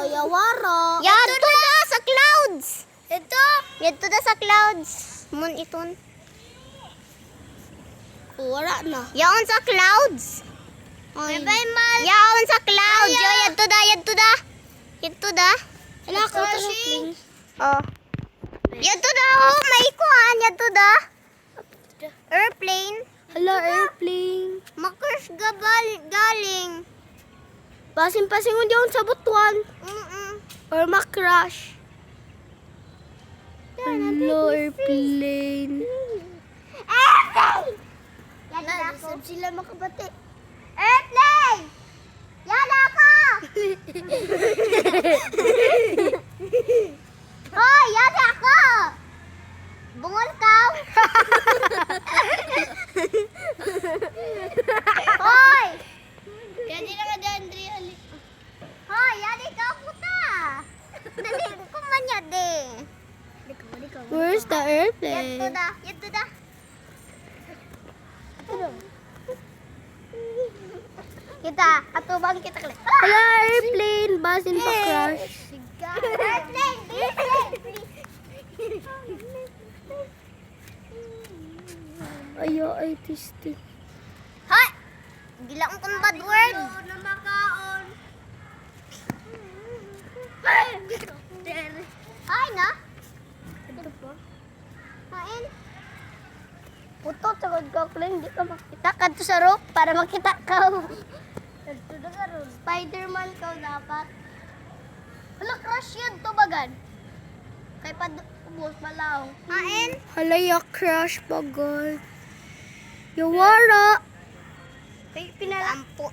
Yawara. Yadto na sa clouds. Ito. Yadto na sa clouds. Mun iton. Wala na. Yaon sa clouds. Bye bye, Mal. Yaon sa clouds. Yo, yadto da, yadto da. Yadto da. Wala ko trashing. Oh. Yadto da, oh, may kuan. Yadto da. Airplane. Hello, airplane. Makers galing. Pasin-pasingon diyon sa butuan. Or makrash. Hello, airplane. Airplane! Yada Na, ako. sila makabati. Airplane! Yada ako! Hoy, yada ako! Bungol ka! Hoy! Yan din naman dyan, Andre. Hoy, yada ka puta! Dali ko man yade. Where's the airplane? Yadto da, yadto da. Kita, atubang kita kali. Hello, airplane. Basin pa crash. Airplane, airplane. Ayo, ay tisti. Hoy! Gilang kong bad word. Na makaon. Ay na. Ito po. Kain. Puto, sagod ka ko lang. Hindi ka makita ka to sa roof para makita ka. Ito na ka ron. Spider-Man ka dapat. Hala, crush yan to bagan. Kay ubos malaw. Kain. Hala, ya crush bagan. Yawara. Kay pinalampo